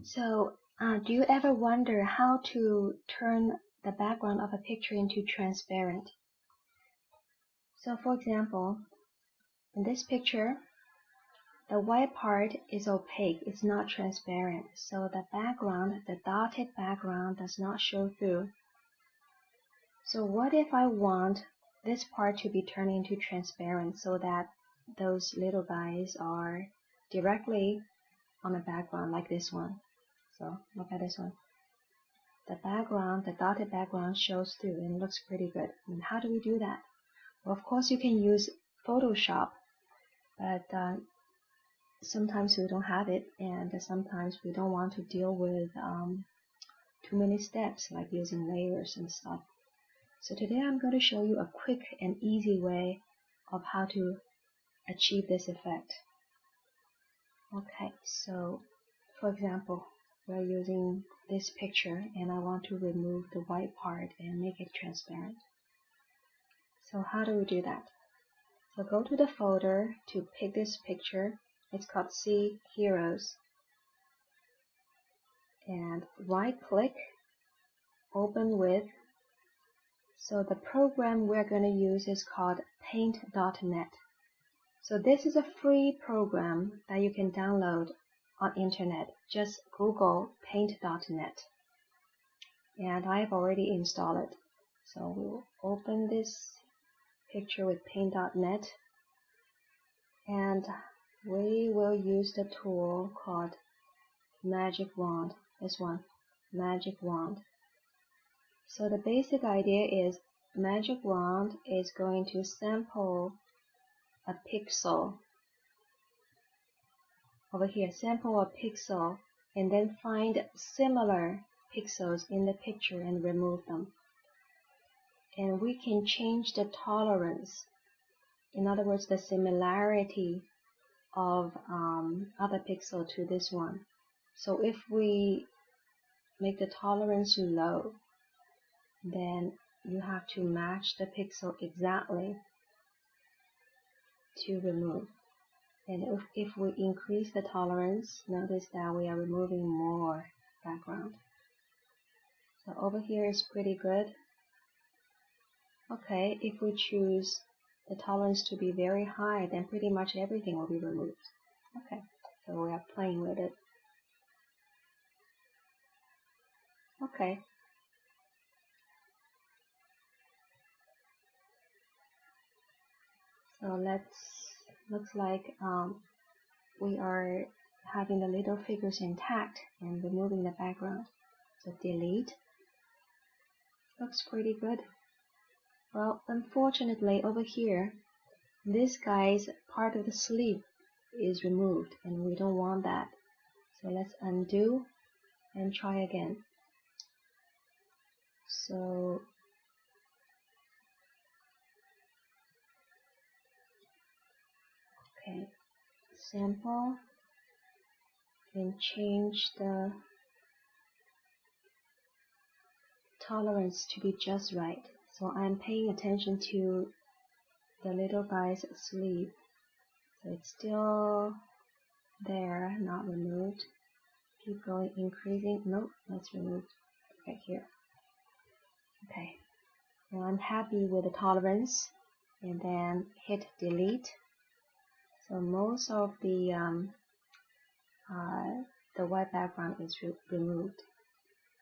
So, do you ever wonder how to turn the background of a picture into transparent? So, for example, in this picture, the white part is opaque, it's not transparent. So the background, the dotted background, does not show through. So what if I want this part to be turned into transparent so that those little guys are directly on the background, like this one? So look at this one. The background, the dotted background shows through and looks pretty good. And how do we do that? Well, of course you can use Photoshop, but sometimes we don't have it, and sometimes we don't want to deal with too many steps like using layers and stuff. So today I'm going to show you a quick and easy way of how to achieve this effect. Okay, so for example, we're using this picture and I want to remove the white part and make it transparent. So how do we do that? So go to the folder to pick this picture. It's called See Heroes. And right click, open with. So the program we're going to use is called Paint.net. So this is a free program that you can download on internet. Just Google Paint.net. And I've already installed it. So we'll open this picture with Paint.net. And we will use the tool called Magic Wand. This one, Magic Wand. So the basic idea is Magic Wand is going to sample a pixel over here, sample a pixel, and then find similar pixels in the picture and remove them. And we can change the tolerance, in other words, the similarity of other pixel to this one. So if we make the tolerance low, then you have to match the pixel exactly to remove. And if we increase the tolerance, notice that we are removing more background. So over here is pretty good. Okay, if we choose the tolerance to be very high, then pretty much everything will be removed. Okay, so we are playing with it. Okay. So looks like we are having the little figures intact and removing the background. So delete. Looks pretty good. Well, unfortunately over here, this guy's part of the sleeve is removed and we don't want that. So let's undo and try again. So okay, sample and change the tolerance to be just right. So I'm paying attention to the little guy's sleeve. So it's still there, not removed. Keep going, increasing. Nope, let's remove right here. Okay, now I'm happy with the tolerance, and then hit delete. So most of the white background is removed.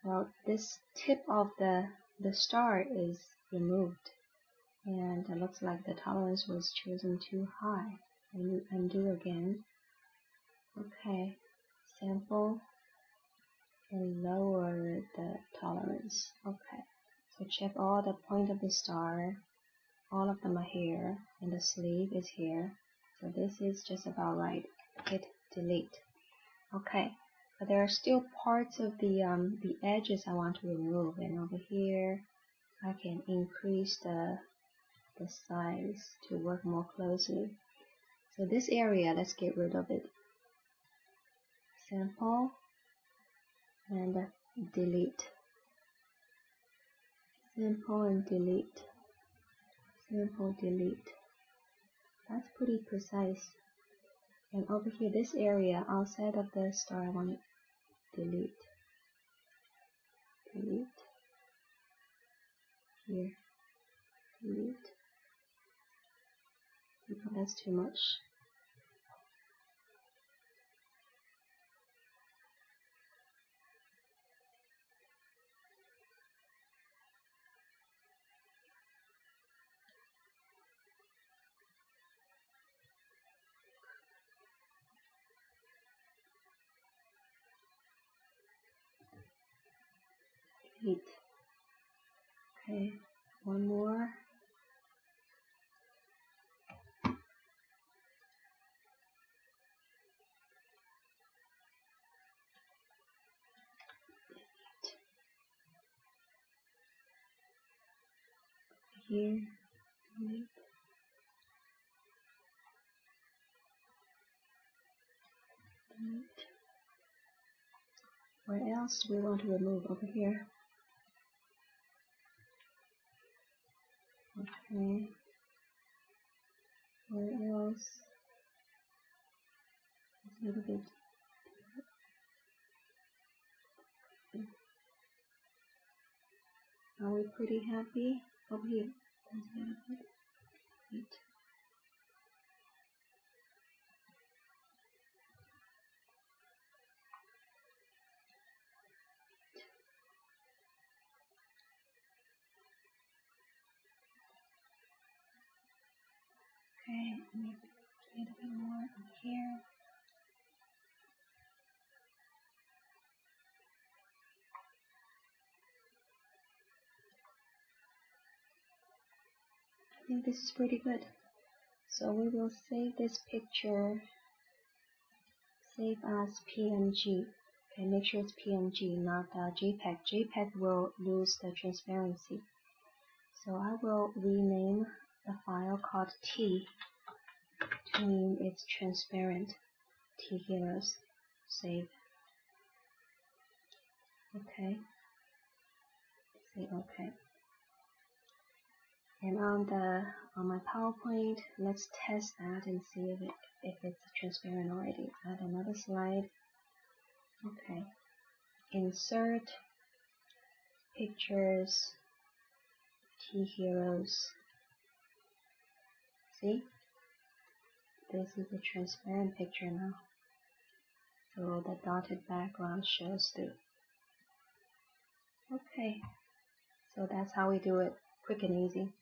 Well, this tip of the star is removed, and it looks like the tolerance was chosen too high. And undo again. Okay, sample and lower the tolerance. Okay, so check all the point of the star. All of them are here, and the sleeve is here. So this is just about right. Hit delete. Okay, but there are still parts of the edges I want to remove, and over here I can increase the size to work more closely. So this area, let's get rid of it. Sample and delete. Sample and delete. Sample, delete. That's pretty precise. And over here, this area outside of the star, I want delete, delete, here, delete. No, that's too much. Delete. Okay, one more. Here, delete. Delete. Where else do we want to remove? Over here. Okay. Where else? A little bit. Are we pretty happy? Over here. Delete. Okay, maybe a little bit more up here. I think this is pretty good. So we will save this picture, save as PNG. Okay, make sure it's PNG, not JPEG. JPEG will lose the transparency. So I will rename the file called T to mean it's transparent. T Heroes. Save. Okay. Say OK. And on my PowerPoint, let's test that and see if it's transparent already. Add another slide. Okay. Insert pictures, T Heroes. See? This is a transparent picture now. So the dotted background shows through. Okay. So that's how we do it. Quick and easy.